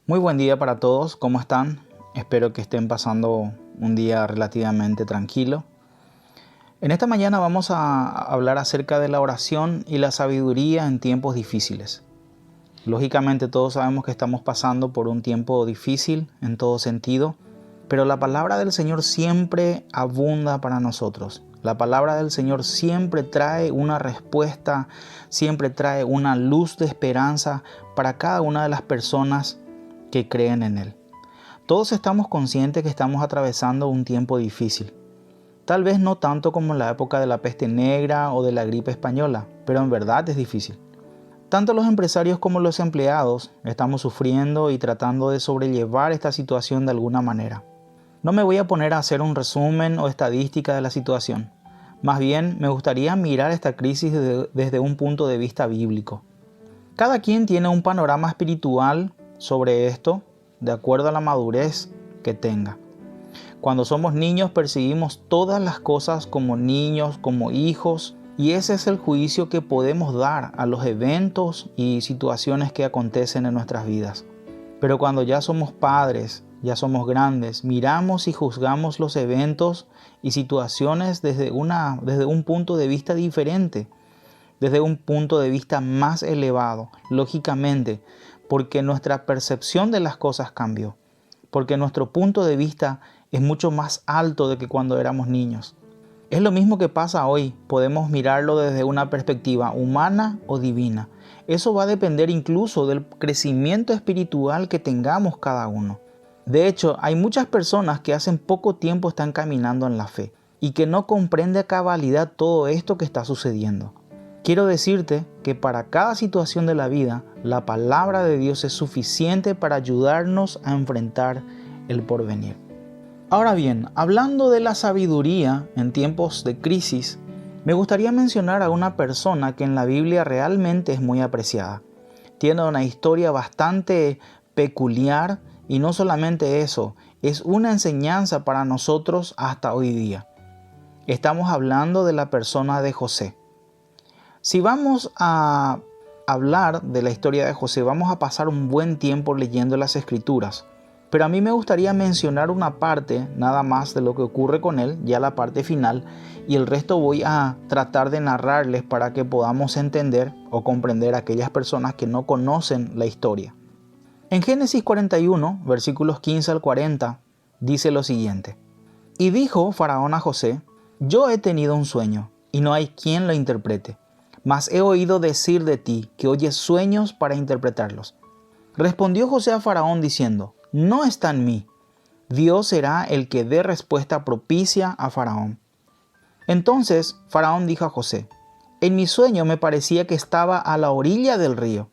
Muy buen día para todos, ¿cómo están? Espero que estén pasando un día relativamente tranquilo. En esta mañana vamos a hablar acerca de la oración y la sabiduría en tiempos difíciles. Lógicamente todos sabemos que estamos pasando por un tiempo difícil en todo sentido, pero la palabra del Señor siempre abunda para nosotros. La palabra del Señor siempre trae una respuesta, siempre trae una luz de esperanza para cada una de las personas que creen en Él. Todos estamos conscientes que estamos atravesando un tiempo difícil. Tal vez no tanto como en la época de la peste negra o de la gripe española, pero en verdad es difícil. Tanto los empresarios como los empleados estamos sufriendo y tratando de sobrellevar esta situación de alguna manera. No me voy a poner a hacer un resumen o estadística de la situación. Más bien, me gustaría mirar esta crisis desde un punto de vista bíblico. Cada quien tiene un panorama espiritual sobre esto, de acuerdo a la madurez que tenga. Cuando somos niños percibimos todas las cosas como niños, como hijos, y ese es el juicio que podemos dar a los eventos y situaciones que acontecen en nuestras vidas. Pero cuando ya somos padres, ya somos grandes, miramos y juzgamos los eventos y situaciones desde un punto de vista diferente, desde un punto de vista más elevado, lógicamente, porque nuestra percepción de las cosas cambió, porque nuestro punto de vista es mucho más alto de que cuando éramos niños. Es lo mismo que pasa hoy, podemos mirarlo desde una perspectiva humana o divina. Eso va a depender incluso del crecimiento espiritual que tengamos cada uno. De hecho, hay muchas personas que hace poco tiempo están caminando en la fe y que no comprenden a cabalidad todo esto que está sucediendo. Quiero decirte que para cada situación de la vida, la palabra de Dios es suficiente para ayudarnos a enfrentar el porvenir. Ahora bien, hablando de la sabiduría en tiempos de crisis, me gustaría mencionar a una persona que en la Biblia realmente es muy apreciada. Tiene una historia bastante peculiar y no solamente eso, es una enseñanza para nosotros hasta hoy día. Estamos hablando de la persona de José. Si vamos a hablar de la historia de José, vamos a pasar un buen tiempo leyendo las Escrituras. Pero a mí me gustaría mencionar una parte nada más de lo que ocurre con él, ya la parte final, y el resto voy a tratar de narrarles para que podamos entender o comprender a aquellas personas que no conocen la historia. En Génesis 41, versículos 15 al 40, dice lo siguiente: Y dijo Faraón a José: Yo he tenido un sueño, y no hay quien lo interprete. Mas he oído decir de ti que oyes sueños para interpretarlos. Respondió José a Faraón diciendo: No está en mí. Dios será el que dé respuesta propicia a Faraón. Entonces Faraón dijo a José: En mi sueño me parecía que estaba a la orilla del río,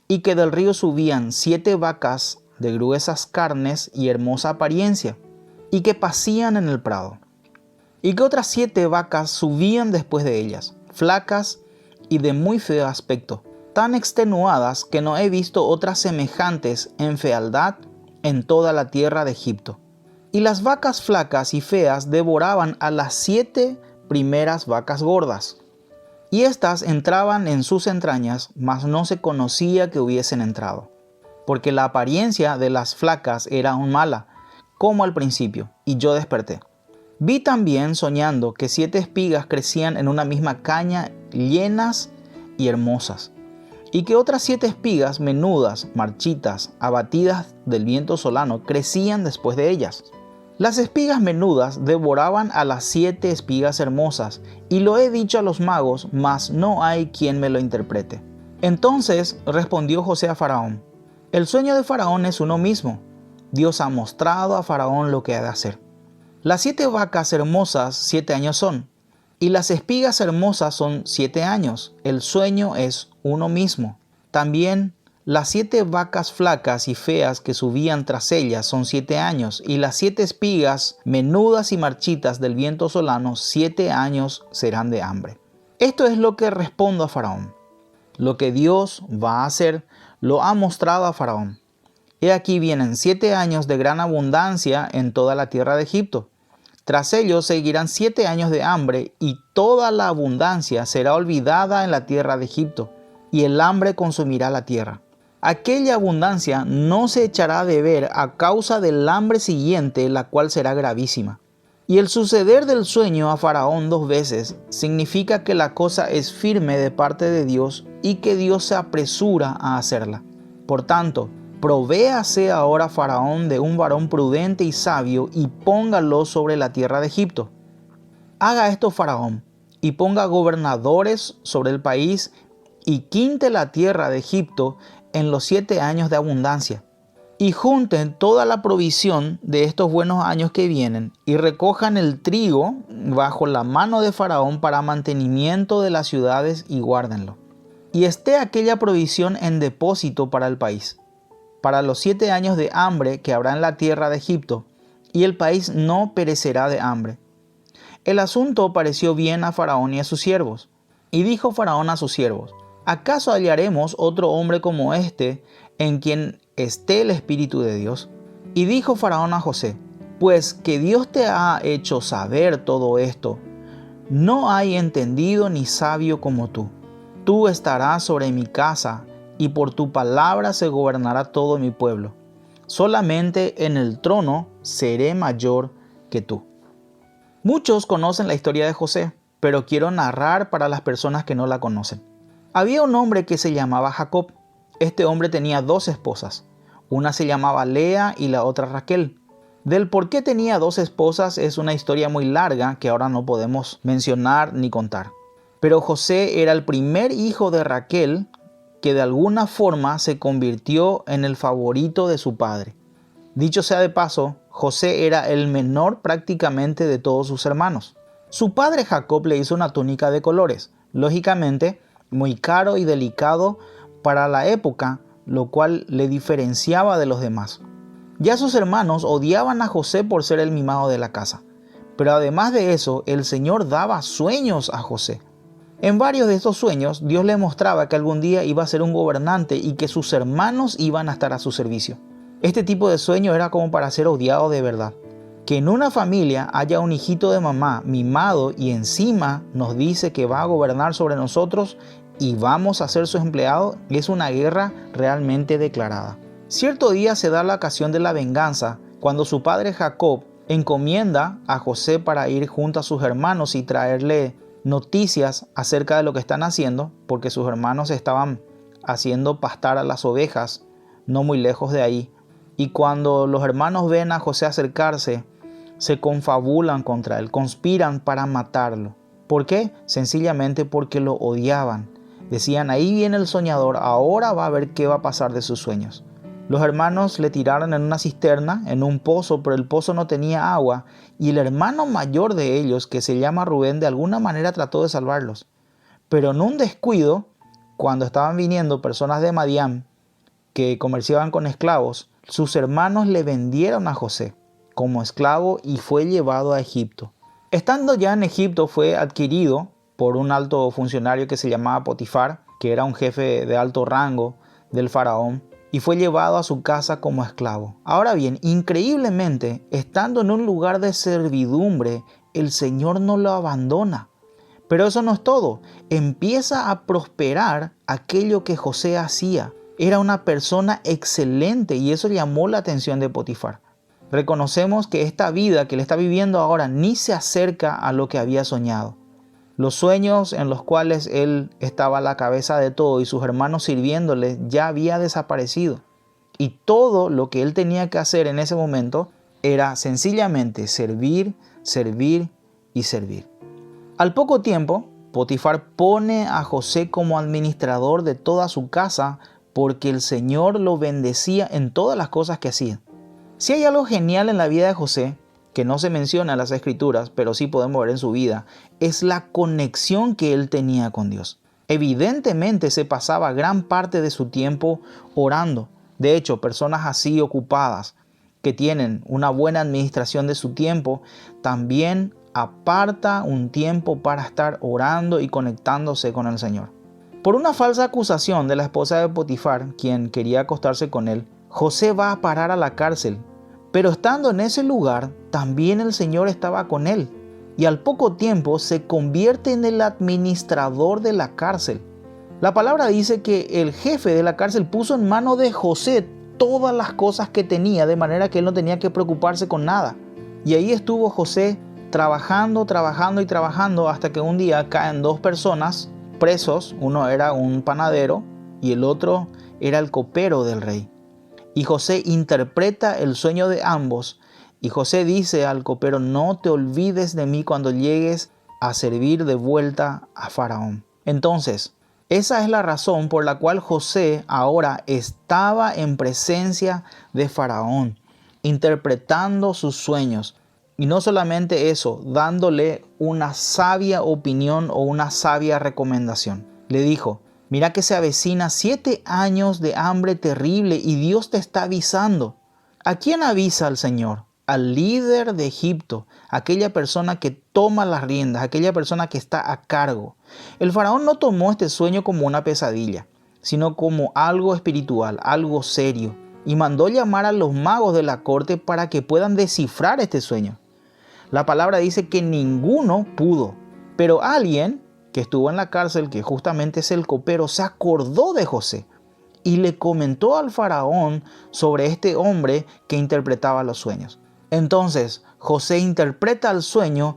y que del río subían 7 vacas de gruesas carnes y hermosa apariencia, y que pacían en el prado, y que otras 7 vacas subían después de ellas, flacas y de muy feo aspecto, tan extenuadas que no he visto otras semejantes en fealdad en toda la tierra de Egipto. Y las vacas flacas y feas devoraban a las 7 primeras vacas gordas, y éstas entraban en sus entrañas, mas no se conocía que hubiesen entrado, porque la apariencia de las flacas era aún mala, como al principio, y yo desperté. Vi también, soñando, que 7 espigas crecían en una misma caña, llenas y hermosas, y que otras 7 espigas menudas, marchitas, abatidas del viento solano, crecían después de ellas. Las espigas menudas devoraban a las 7 espigas hermosas, y lo he dicho a los magos, mas no hay quien me lo interprete. Entonces respondió José a Faraón: El sueño de Faraón es uno mismo. Dios ha mostrado a Faraón lo que ha de hacer. Las 7 vacas hermosas 7 años son, y las espigas hermosas son 7 años. El sueño es uno mismo. También las 7 vacas flacas y feas que subían tras ellas son 7 años, y las 7 espigas menudas y marchitas del viento solano 7 años serán de hambre. Esto es lo que respondo a Faraón. Lo que Dios va a hacer lo ha mostrado a Faraón. He aquí vienen 7 años de gran abundancia en toda la tierra de Egipto. Tras ellos seguirán 7 años de hambre, y toda la abundancia será olvidada en la tierra de Egipto, y el hambre consumirá la tierra. Aquella abundancia no se echará de ver a causa del hambre siguiente, la cual será gravísima. Y el suceder del sueño a Faraón 2 veces significa que la cosa es firme de parte de Dios y que Dios se apresura a hacerla. Por tanto, provéase ahora Faraón de un varón prudente y sabio y póngalo sobre la tierra de Egipto. Haga esto Faraón y ponga gobernadores sobre el país y quinte la tierra de Egipto en los 7 años de abundancia. Y junten toda la provisión de estos buenos años que vienen y recojan el trigo bajo la mano de Faraón para mantenimiento de las ciudades y guárdenlo. Y esté aquella provisión en depósito para el país, para los 7 años de hambre que habrá en la tierra de Egipto, y el país no perecerá de hambre. El asunto pareció bien a Faraón y a sus siervos. Y dijo Faraón a sus siervos: ¿acaso hallaremos otro hombre como este en quien esté el Espíritu de Dios? Y dijo Faraón a José: pues que Dios te ha hecho saber todo esto, no hay entendido ni sabio como tú. Tú estarás sobre mi casa, y por tu palabra se gobernará todo mi pueblo. Solamente en el trono seré mayor que tú. Muchos conocen la historia de José, pero quiero narrar para las personas que no la conocen. Había un hombre que se llamaba Jacob. Este hombre tenía 2 esposas. Una se llamaba Lea y la otra Raquel. Del por qué tenía 2 esposas es una historia muy larga que ahora no podemos mencionar ni contar. Pero José era el primer hijo de Raquel, que de alguna forma se convirtió en el favorito de su padre. Dicho sea de paso, José era el menor prácticamente de todos sus hermanos. Su padre Jacob le hizo una túnica de colores, lógicamente muy caro y delicado para la época, lo cual le diferenciaba de los demás. Ya sus hermanos odiaban a José por ser el mimado de la casa, pero además de eso, el Señor daba sueños a José. En varios de estos sueños, Dios le mostraba que algún día iba a ser un gobernante y que sus hermanos iban a estar a su servicio. Este tipo de sueño era como para ser odiado de verdad. Que en una familia haya un hijito de mamá mimado y encima nos dice que va a gobernar sobre nosotros y vamos a ser sus empleados, es una guerra realmente declarada. Cierto día se da la ocasión de la venganza cuando su padre Jacob encomienda a José para ir junto a sus hermanos y traerle noticias acerca de lo que están haciendo, porque sus hermanos estaban haciendo pastar a las ovejas no muy lejos de ahí. Y cuando los hermanos ven a José acercarse, se confabulan contra él, conspiran para matarlo. ¿Por qué? Sencillamente porque lo odiaban. Decían: ahí viene el soñador, ahora va a ver qué va a pasar de sus sueños. Los hermanos le tiraron en una cisterna, en un pozo, pero el pozo no tenía agua, y el hermano mayor de ellos, que se llama Rubén, de alguna manera trató de salvarlos. Pero en un descuido, cuando estaban viniendo personas de Madián que comerciaban con esclavos, sus hermanos le vendieron a José como esclavo y fue llevado a Egipto. Estando ya en Egipto, fue adquirido por un alto funcionario que se llamaba Potifar, que era un jefe de alto rango del faraón, y fue llevado a su casa como esclavo. Ahora bien, increíblemente, estando en un lugar de servidumbre, el Señor no lo abandona. Pero eso no es todo. Empieza a prosperar aquello que José hacía. Era una persona excelente y eso llamó la atención de Potifar. Reconocemos que esta vida que él está viviendo ahora ni se acerca a lo que había soñado. Los sueños en los cuales él estaba a la cabeza de todo y sus hermanos sirviéndole ya había desaparecido. Y todo lo que él tenía que hacer en ese momento era sencillamente servir, servir y servir. Al poco tiempo, Potifar pone a José como administrador de toda su casa porque el Señor lo bendecía en todas las cosas que hacía. Si hay algo genial en la vida de José, que no se menciona en las Escrituras, pero sí podemos ver en su vida, es la conexión que él tenía con Dios. Evidentemente se pasaba gran parte de su tiempo orando. De hecho, personas así ocupadas, que tienen una buena administración de su tiempo, también aparta un tiempo para estar orando y conectándose con el Señor. Por una falsa acusación de la esposa de Potifar, quien quería acostarse con él, José va a parar a la cárcel. Pero estando en ese lugar, también el Señor estaba con él. Y al poco tiempo se convierte en el administrador de la cárcel. La palabra dice que el jefe de la cárcel puso en mano de José todas las cosas que tenía, de manera que él no tenía que preocuparse con nada. Y ahí estuvo José trabajando hasta que un día caen dos personas presos. Uno era un panadero y el otro era el copero del rey. Y José interpreta el sueño de ambos. Y José dice al copero: no te olvides de mí cuando llegues a servir de vuelta a Faraón. Entonces, esa es la razón por la cual José ahora estaba en presencia de Faraón, interpretando sus sueños. Y no solamente eso, dándole una sabia opinión o una sabia recomendación. Le dijo: mira que se avecina 7 años de hambre terrible y Dios te está avisando. ¿A quién avisa el Señor? Al líder de Egipto, aquella persona que toma las riendas, aquella persona que está a cargo. El faraón no tomó este sueño como una pesadilla, sino como algo espiritual, algo serio, y mandó llamar a los magos de la corte para que puedan descifrar este sueño. La palabra dice que ninguno pudo, pero alguien que estuvo en la cárcel, que justamente es el copero, se acordó de José y le comentó al faraón sobre este hombre que interpretaba los sueños. Entonces José interpreta el sueño,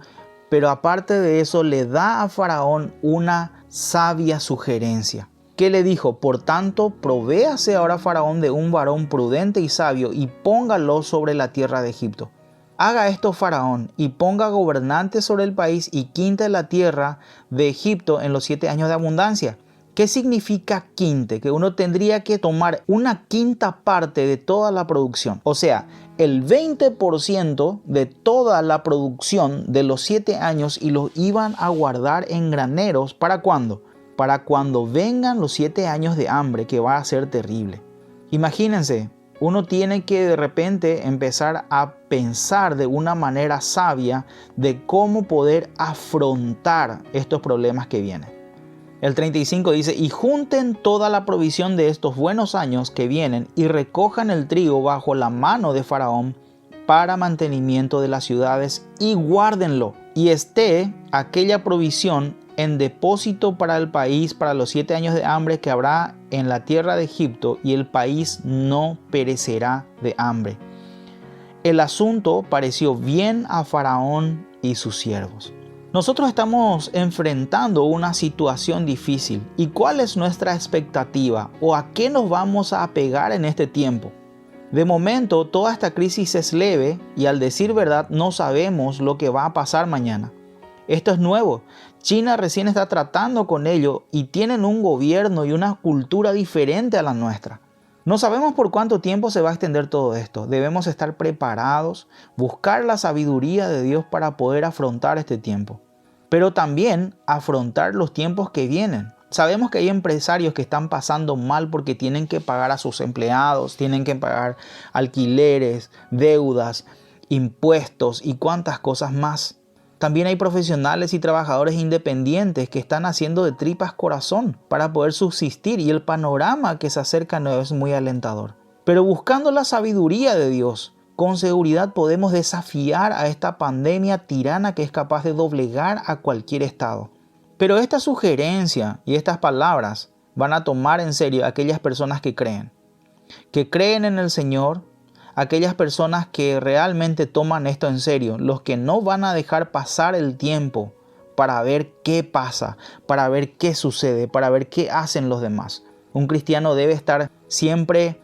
pero aparte de eso le da a Faraón una sabia sugerencia. ¿Qué le dijo? Por tanto, provéase ahora Faraón de un varón prudente y sabio y póngalo sobre la tierra de Egipto. Haga esto Faraón y ponga gobernantes sobre el país y quinte la tierra de Egipto en los 7 años de abundancia. ¿Qué significa quinte? Que uno tendría que tomar una quinta parte de toda la producción. O sea, el 20% de toda la producción de los 7 años y los iban a guardar en graneros. ¿Para cuándo? Para cuando vengan los 7 años de hambre, que va a ser terrible. Imagínense. Uno tiene que de repente empezar a pensar de una manera sabia de cómo poder afrontar estos problemas que vienen. El 35 dice: y junten toda la provisión de estos buenos años que vienen y recojan el trigo bajo la mano de Faraón para mantenimiento de las ciudades y guárdenlo. Y esté aquella provisión en depósito para el país para los 7 años de hambre que habrá en la tierra de Egipto, y el país no perecerá de hambre. El asunto pareció bien a Faraón y sus siervos. Nosotros estamos enfrentando una situación difícil. ¿Y cuál es nuestra expectativa? ¿O a qué nos vamos a apegar en este tiempo? De momento, toda esta crisis es leve y, al decir verdad, no sabemos lo que va a pasar mañana. Esto es nuevo. China recién está tratando con ello y tienen un gobierno y una cultura diferente a la nuestra. No sabemos por cuánto tiempo se va a extender todo esto. Debemos estar preparados, buscar la sabiduría de Dios para poder afrontar este tiempo. Pero también afrontar los tiempos que vienen. Sabemos que hay empresarios que están pasando mal porque tienen que pagar a sus empleados, tienen que pagar alquileres, deudas, impuestos y cuantas cosas más. También hay profesionales y trabajadores independientes que están haciendo de tripas corazón para poder subsistir, y el panorama que se acerca no es muy alentador. Pero buscando la sabiduría de Dios, con seguridad podemos desafiar a esta pandemia tirana que es capaz de doblegar a cualquier estado. Pero esta sugerencia y estas palabras van a tomar en serio a aquellas personas que creen en el Señor, aquellas personas que realmente toman esto en serio, los que no van a dejar pasar el tiempo para ver qué pasa, para ver qué sucede, para ver qué hacen los demás. Un cristiano debe estar siempre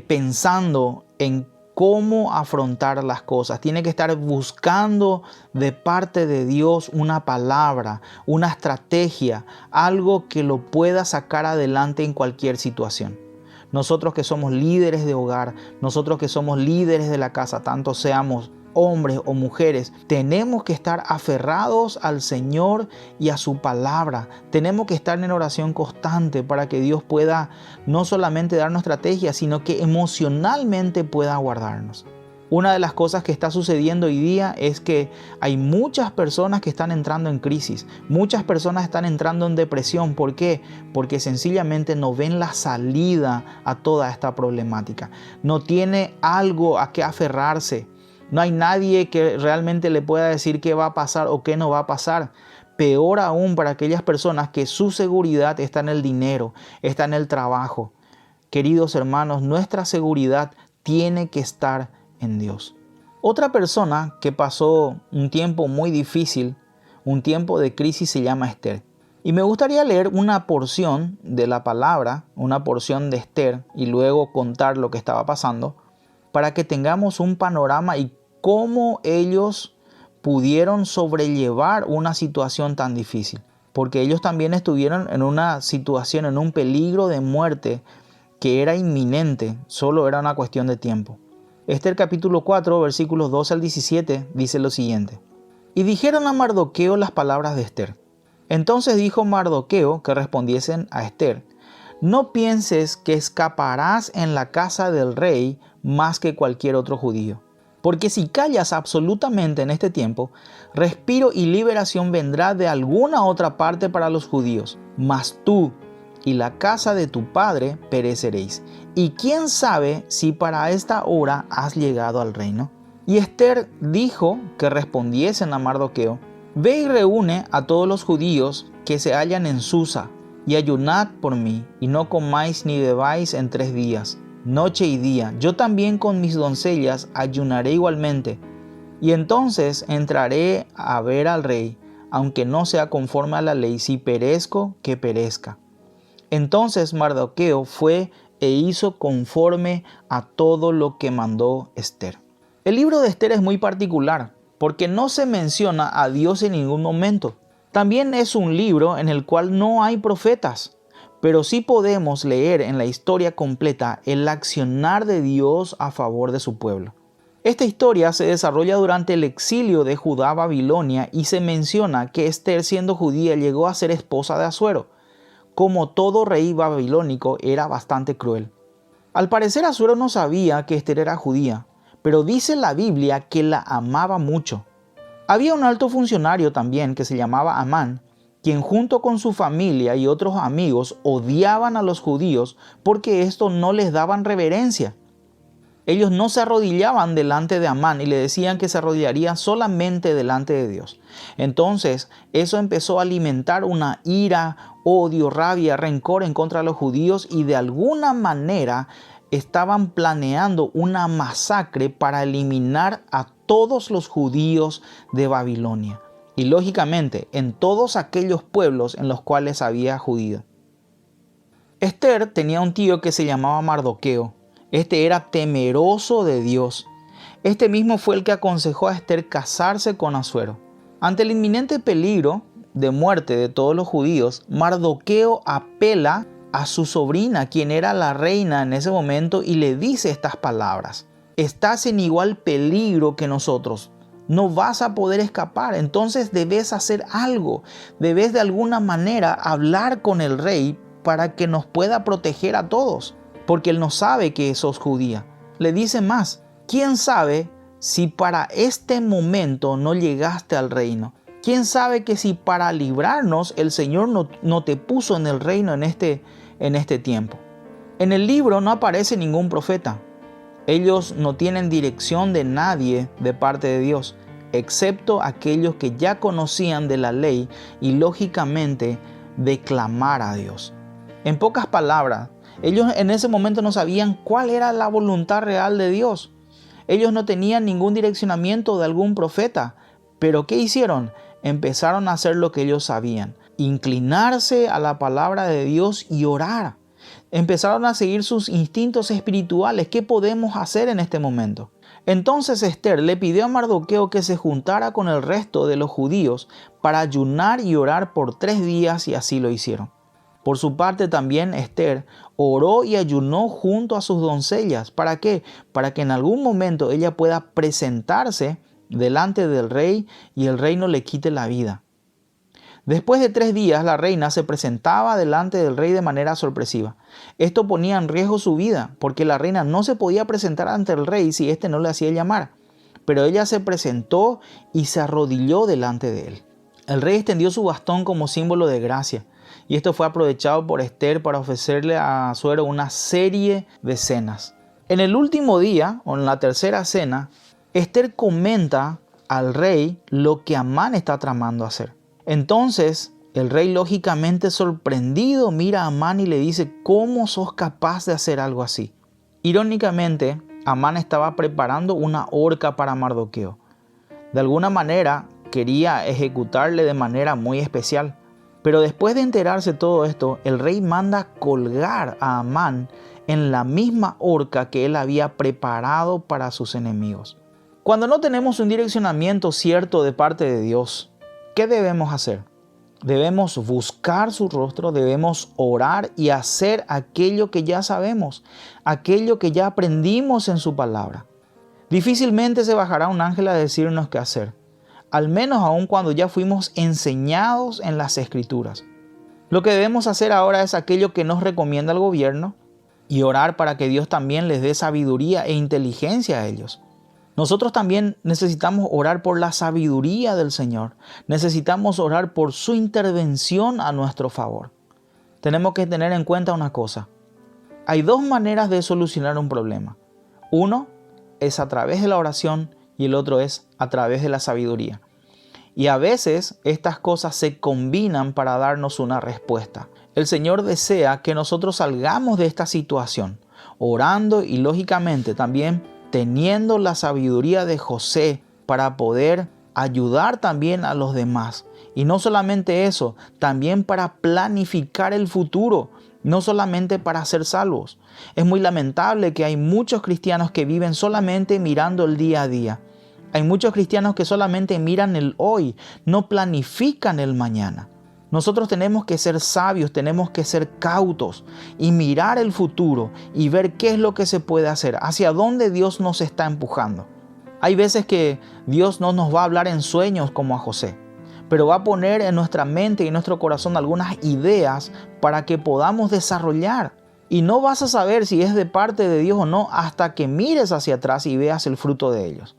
pensando en cómo afrontar las cosas. Tiene que estar buscando de parte de Dios una palabra, una estrategia, algo que lo pueda sacar adelante en cualquier situación. Nosotros que somos líderes de hogar, nosotros que somos líderes de la casa, tanto seamos hombres o mujeres, tenemos que estar aferrados al Señor y a su palabra. Tenemos que estar en oración constante para que Dios pueda no solamente darnos estrategias, sino que emocionalmente pueda guardarnos. Una de las cosas que está sucediendo hoy día es que hay muchas personas que están entrando en crisis. Muchas personas están entrando en depresión. ¿Por qué? Porque sencillamente no ven la salida a toda esta problemática. No tiene algo a qué aferrarse. No hay nadie que realmente le pueda decir qué va a pasar o qué no va a pasar. peor aún para aquellas personas que su seguridad está en el dinero, está en el trabajo. Queridos hermanos, nuestra seguridad tiene que estar en Dios. Otra persona que pasó un tiempo muy difícil, un tiempo de crisis, se llama Esther. Y me gustaría leer una porción de la palabra, una porción de Esther, y luego contar lo que estaba pasando, para que tengamos un panorama y cómo ellos pudieron sobrellevar una situación tan difícil. Porque ellos también estuvieron en una situación, en un peligro de muerte que era inminente, solo era una cuestión de tiempo. Esther capítulo 4, versículos 12 al 17, dice lo siguiente. Y dijeron a Mardoqueo las palabras de Esther. Entonces dijo Mardoqueo que respondiesen a Esther: no pienses que escaparás en la casa del rey más que cualquier otro judío. Porque si callas absolutamente en este tiempo, respiro y liberación vendrá de alguna otra parte para los judíos. Mas tú y la casa de tu padre pereceréis. Y quién sabe si para esta hora has llegado al reino. Y Esther dijo que respondiesen a Mardoqueo: ve y reúne a todos los judíos que se hallan en Susa, y ayunad por mí, y no comáis ni bebáis en 3 días, noche y día. Yo también con mis doncellas ayunaré igualmente. Y entonces entraré a ver al rey, aunque no sea conforme a la ley, si perezco, que perezca. Entonces Mardoqueo fue e hizo conforme a todo lo que mandó Esther. El libro de Esther es muy particular, porque no se menciona a Dios en ningún momento. También es un libro en el cual no hay profetas, pero sí podemos leer en la historia completa el accionar de Dios a favor de su pueblo. Esta historia se desarrolla durante el exilio de Judá a Babilonia y se menciona que Esther, siendo judía, llegó a ser esposa de Asuero. Como todo rey babilónico, era bastante cruel. Al parecer Asuero no sabía que Esther era judía, pero dice la Biblia que la amaba mucho. Había un alto funcionario también que se llamaba Amán, quien junto con su familia y otros amigos odiaban a los judíos porque estos no les daban reverencia. Ellos no se arrodillaban delante de Amán y le decían que se arrodillarían solamente delante de Dios. Entonces eso empezó a alimentar una ira, odio, rabia, rencor en contra de los judíos, y de alguna manera estaban planeando una masacre para eliminar a todos los judíos de Babilonia. Y lógicamente en todos aquellos pueblos en los cuales había judíos. Esther tenía un tío que se llamaba Mardoqueo. Este era temeroso de Dios. Este mismo fue el que aconsejó a Esther casarse con Asuero. Ante el inminente peligro de muerte de todos los judíos, Mardoqueo apela a su sobrina, quien era la reina en ese momento, y le dice estas palabras: estás en igual peligro que nosotros, no vas a poder escapar, entonces debes hacer algo, debes de alguna manera hablar con el rey para que nos pueda proteger a todos, porque él no sabe que sos judía. Le dice más: ¿quién sabe si para este momento no llegaste al reino? ¿Quién sabe que si para librarnos el Señor no te puso en el reino en este tiempo? En el libro no aparece ningún profeta. Ellos no tienen dirección de nadie de parte de Dios, excepto aquellos que ya conocían de la ley y lógicamente de clamar a Dios. En pocas palabras, ellos en ese momento no sabían cuál era la voluntad real de Dios. Ellos no tenían ningún direccionamiento de algún profeta. Pero ¿qué hicieron? Empezaron a hacer lo que ellos sabían: inclinarse a la palabra de Dios y orar. Empezaron a seguir sus instintos espirituales. ¿Qué podemos hacer en este momento? Entonces Esther le pidió a Mardoqueo que se juntara con el resto de los judíos para ayunar y orar por 3 días, y así lo hicieron. Por su parte también Esther oró y ayunó junto a sus doncellas. ¿Para qué? Para que en algún momento ella pueda presentarse delante del rey y el rey no le quite la vida. Después de 3 días, la reina se presentaba delante del rey de manera sorpresiva. Esto ponía en riesgo su vida, porque la reina no se podía presentar ante el rey si éste no le hacía llamar. Pero ella se presentó y se arrodilló delante de él. El rey extendió su bastón como símbolo de gracia, y esto fue aprovechado por Esther para ofrecerle a Asuero una serie de cenas. En el último día, o en la tercera cena, Esther comenta al rey lo que Amán está tramando hacer. Entonces el rey, lógicamente sorprendido, mira a Amán y le dice: ¿cómo sos capaz de hacer algo así? Irónicamente, Amán estaba preparando una horca para Mardoqueo. De alguna manera quería ejecutarle de manera muy especial. Pero después de enterarse de todo esto, el rey manda colgar a Amán en la misma horca que él había preparado para sus enemigos. Cuando no tenemos un direccionamiento cierto de parte de Dios, ¿qué debemos hacer? Debemos buscar su rostro, debemos orar y hacer aquello que ya sabemos, aquello que ya aprendimos en su palabra. Difícilmente se bajará un ángel a decirnos qué hacer, al menos aun cuando ya fuimos enseñados en las Escrituras. Lo que debemos hacer ahora es aquello que nos recomienda el gobierno y orar para que Dios también les dé sabiduría e inteligencia a ellos. Nosotros también necesitamos orar por la sabiduría del Señor. Necesitamos orar por su intervención a nuestro favor. Tenemos que tener en cuenta una cosa. Hay dos maneras de solucionar un problema. Uno es a través de la oración y el otro es a través de la sabiduría. Y a veces estas cosas se combinan para darnos una respuesta. El Señor desea que nosotros salgamos de esta situación, orando y lógicamente también teniendo la sabiduría de José para poder ayudar también a los demás. Y no solamente eso, también para planificar el futuro, no solamente para ser salvos. Es muy lamentable que hay muchos cristianos que viven solamente mirando el día a día. Hay muchos cristianos que solamente miran el hoy, no planifican el mañana. Nosotros tenemos que ser sabios, tenemos que ser cautos y mirar el futuro y ver qué es lo que se puede hacer, hacia dónde Dios nos está empujando. Hay veces que Dios no nos va a hablar en sueños como a José, pero va a poner en nuestra mente y en nuestro corazón algunas ideas para que podamos desarrollar. Y no vas a saber si es de parte de Dios o no hasta que mires hacia atrás y veas el fruto de ellos.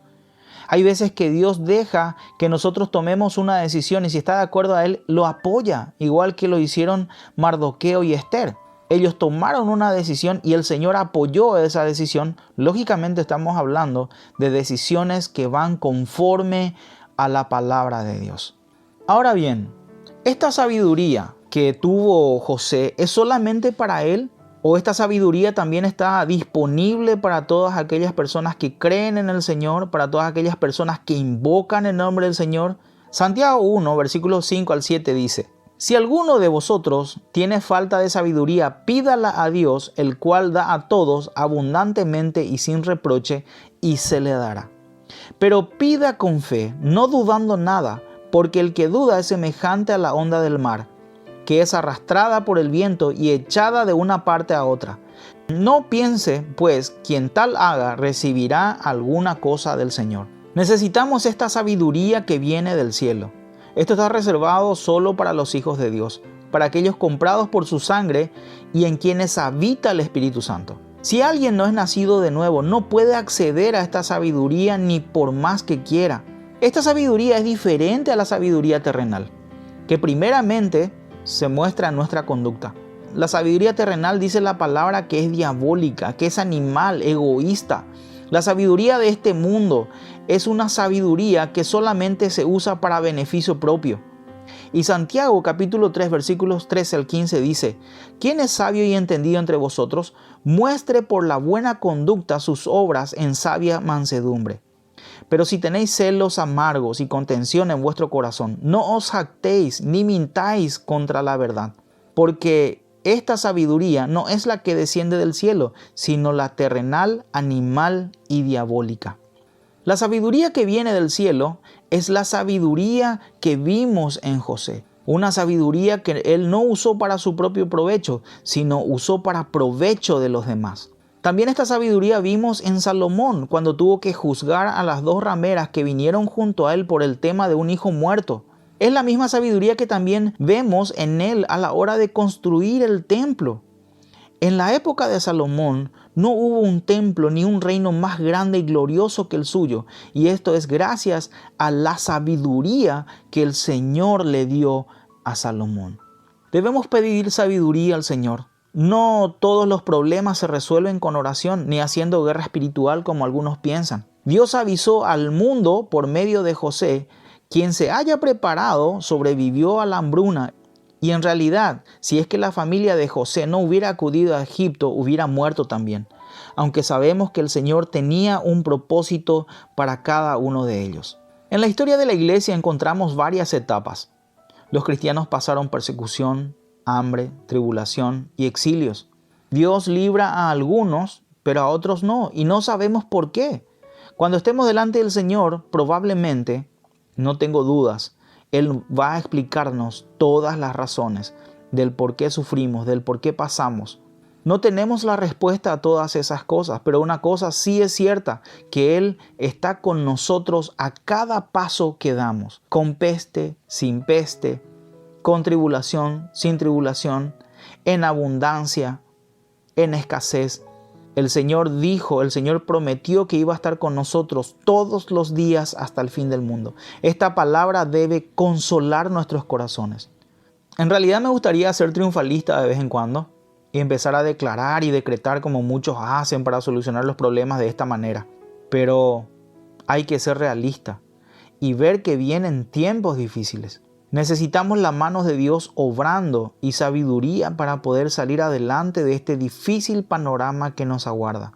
Hay veces que Dios deja que nosotros tomemos una decisión y si está de acuerdo a Él, lo apoya, igual que lo hicieron Mardoqueo y Esther. Ellos tomaron una decisión y el Señor apoyó esa decisión. Lógicamente estamos hablando de decisiones que van conforme a la palabra de Dios. Ahora bien, esta sabiduría que tuvo José, ¿es solamente para él? ¿O esta sabiduría también está disponible para todas aquellas personas que creen en el Señor, para todas aquellas personas que invocan el nombre del Señor? Santiago 1, versículos 5 al 7 dice: Si alguno de vosotros tiene falta de sabiduría, pídala a Dios, el cual da a todos abundantemente y sin reproche, y se le dará. Pero pida con fe, no dudando nada, porque el que duda es semejante a la onda del mar, que es arrastrada por el viento y echada de una parte a otra. No piense, pues, quien tal haga recibirá alguna cosa del Señor. Necesitamos esta sabiduría que viene del cielo. Esto está reservado solo para los hijos de Dios, para aquellos comprados por su sangre y en quienes habita el Espíritu Santo. Si alguien no es nacido de nuevo, no puede acceder a esta sabiduría ni por más que quiera. Esta sabiduría es diferente a la sabiduría terrenal, que primeramente se muestra en nuestra conducta. La sabiduría terrenal dice la palabra que es diabólica, que es animal, egoísta. La sabiduría de este mundo es una sabiduría que solamente se usa para beneficio propio. Y Santiago capítulo 3 versículos 13 al 15 dice: ¿Quién es sabio y entendido entre vosotros? Muestre por la buena conducta sus obras en sabia mansedumbre. Pero si tenéis celos amargos y contención en vuestro corazón, no os jactéis ni mintáis contra la verdad, porque esta sabiduría no es la que desciende del cielo, sino la terrenal, animal y diabólica. La sabiduría que viene del cielo es la sabiduría que vimos en José. Una sabiduría que él no usó para su propio provecho, sino usó para provecho de los demás. También esta sabiduría vimos en Salomón cuando tuvo que juzgar a las dos rameras que vinieron junto a él por el tema de un hijo muerto. Es la misma sabiduría que también vemos en él a la hora de construir el templo. En la época de Salomón no hubo un templo ni un reino más grande y glorioso que el suyo, y esto es gracias a la sabiduría que el Señor le dio a Salomón. Debemos pedir sabiduría al Señor. No todos los problemas se resuelven con oración ni haciendo guerra espiritual como algunos piensan. Dios avisó al mundo por medio de José Quien se haya preparado sobrevivió a la hambruna. Y en realidad, si es que la familia de José no hubiera acudido a Egipto, hubiera muerto también. Aunque sabemos que el Señor tenía un propósito para cada uno de ellos. En la historia de la iglesia encontramos varias etapas. Los cristianos pasaron persecución, hambre, tribulación y exilios. Dios libra a algunos, pero a otros no, y no sabemos por qué. Cuando estemos delante del Señor, probablemente, no tengo dudas, Él va a explicarnos todas las razones del por qué sufrimos, del por qué pasamos. No tenemos la respuesta a todas esas cosas, pero una cosa sí es cierta, que Él está con nosotros a cada paso que damos, con peste, sin peste, con tribulación, sin tribulación, en abundancia, en escasez. El Señor dijo, el Señor prometió que iba a estar con nosotros todos los días hasta el fin del mundo. Esta palabra debe consolar nuestros corazones. En realidad me gustaría ser triunfalista de vez en cuando y empezar a declarar y decretar como muchos hacen para solucionar los problemas de esta manera. Pero hay que ser realista y ver que vienen tiempos difíciles. Necesitamos la mano de Dios obrando y sabiduría para poder salir adelante de este difícil panorama que nos aguarda.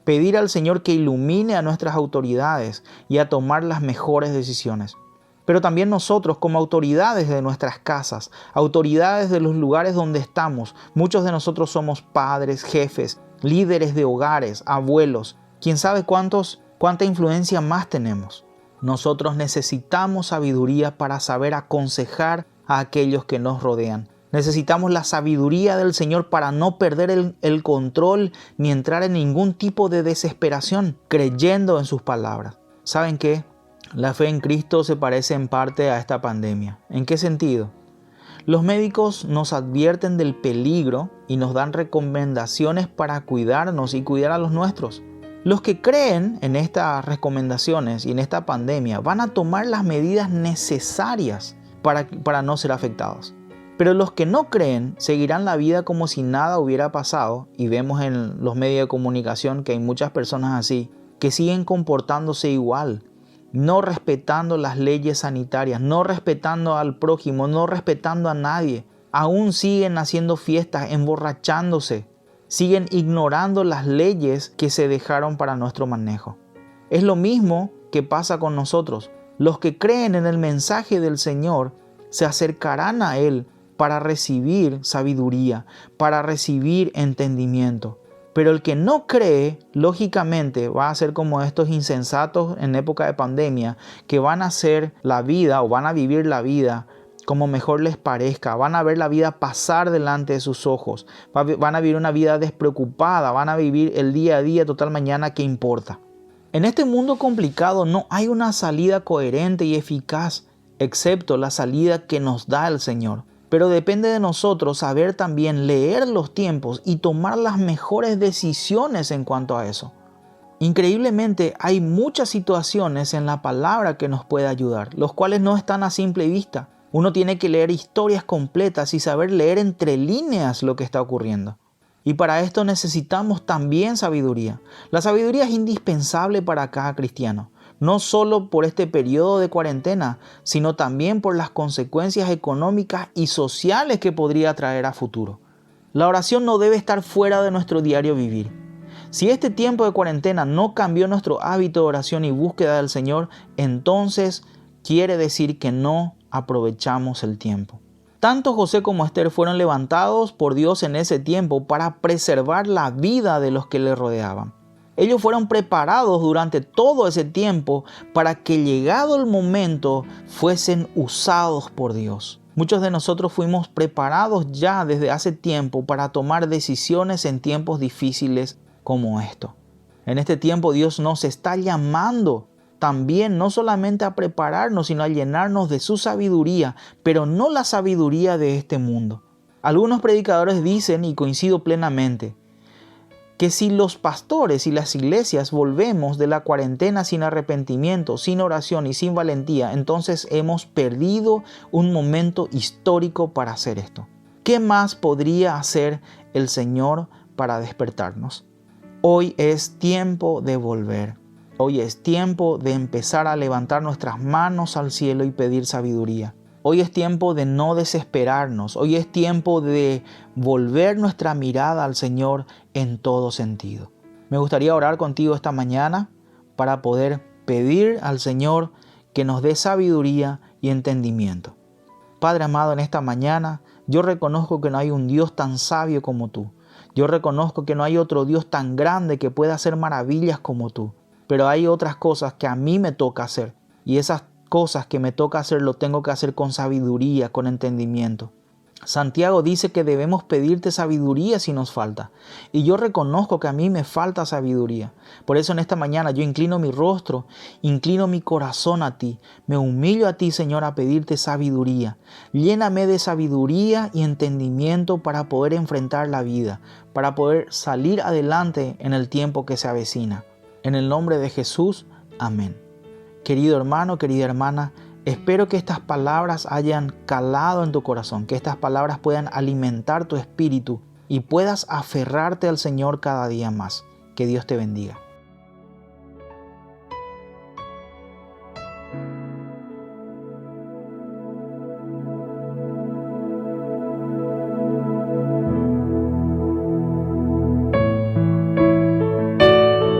Pedir al Señor que ilumine a nuestras autoridades y a tomar las mejores decisiones. Pero también nosotros como autoridades de nuestras casas, autoridades de los lugares donde estamos, muchos de nosotros somos padres, jefes, líderes de hogares, abuelos, quién sabe cuánta influencia más tenemos. Nosotros necesitamos sabiduría para saber aconsejar a aquellos que nos rodean. Necesitamos la sabiduría del Señor para no perder el control ni entrar en ningún tipo de desesperación, creyendo en sus palabras. ¿Saben qué? La fe en Cristo se parece en parte a esta pandemia. ¿En qué sentido? Los médicos nos advierten del peligro y nos dan recomendaciones para cuidarnos y cuidar a los nuestros. Los que creen en estas recomendaciones y en esta pandemia van a tomar las medidas necesarias para no ser afectados. Pero los que no creen seguirán la vida como si nada hubiera pasado, y vemos en los medios de comunicación que hay muchas personas así, que siguen comportándose igual, no respetando las leyes sanitarias, no respetando al prójimo, no respetando a nadie. Aún siguen haciendo fiestas, emborrachándose. Siguen ignorando las leyes que se dejaron para nuestro manejo. Es lo mismo que pasa con nosotros. Los que creen en el mensaje del Señor se acercarán a Él para recibir sabiduría, para recibir entendimiento. Pero el que no cree, lógicamente, va a ser como estos insensatos en época de pandemia, que van a hacer la vida o van a vivir la vida como mejor les parezca. Van a ver la vida pasar delante de sus ojos. Van a vivir una vida despreocupada. Van a vivir el día a día, total mañana, ¿qué importa? En este mundo complicado no hay una salida coherente y eficaz, excepto la salida que nos da el Señor. Pero depende de nosotros saber también leer los tiempos y tomar las mejores decisiones en cuanto a eso. Increíblemente, hay muchas situaciones en la palabra que nos puede ayudar, los cuales no están a simple vista. Uno tiene que leer historias completas y saber leer entre líneas lo que está ocurriendo. Y para esto necesitamos también sabiduría. La sabiduría es indispensable para cada cristiano. No solo por este periodo de cuarentena, sino también por las consecuencias económicas y sociales que podría traer a futuro. La oración no debe estar fuera de nuestro diario vivir. Si este tiempo de cuarentena no cambió nuestro hábito de oración y búsqueda del Señor, entonces quiere decir que no aprovechamos el tiempo. Tanto José como Esther fueron levantados por Dios en ese tiempo para preservar la vida de los que le rodeaban. Ellos fueron preparados durante todo ese tiempo para que llegado el momento fuesen usados por Dios. Muchos de nosotros fuimos preparados ya desde hace tiempo para tomar decisiones en tiempos difíciles como esto. En este tiempo Dios nos está llamando también no solamente a prepararnos, sino a llenarnos de su sabiduría, pero no la sabiduría de este mundo. Algunos predicadores dicen, y coincido plenamente, que si los pastores y las iglesias volvemos de la cuarentena sin arrepentimiento, sin oración y sin valentía, entonces hemos perdido un momento histórico para hacer esto. ¿Qué más podría hacer el Señor para despertarnos? Hoy es tiempo de volver. Hoy es tiempo de empezar a levantar nuestras manos al cielo y pedir sabiduría. Hoy es tiempo de no desesperarnos. Hoy es tiempo de volver nuestra mirada al Señor en todo sentido. Me gustaría orar contigo esta mañana para poder pedir al Señor que nos dé sabiduría y entendimiento. Padre amado, en esta mañana yo reconozco que no hay un Dios tan sabio como tú. Yo reconozco que no hay otro Dios tan grande que pueda hacer maravillas como tú. Pero hay otras cosas que a mí me toca hacer. Y esas cosas que me toca hacer lo tengo que hacer con sabiduría, con entendimiento. Santiago dice que debemos pedirte sabiduría si nos falta. Y yo reconozco que a mí me falta sabiduría. Por eso en esta mañana yo inclino mi rostro, inclino mi corazón a ti. Me humillo a ti, Señor, a pedirte sabiduría. Lléname de sabiduría y entendimiento para poder enfrentar la vida, para poder salir adelante en el tiempo que se avecina. En el nombre de Jesús, amén. Querido hermano, querida hermana, espero que estas palabras hayan calado en tu corazón, que estas palabras puedan alimentar tu espíritu y puedas aferrarte al Señor cada día más. Que Dios te bendiga.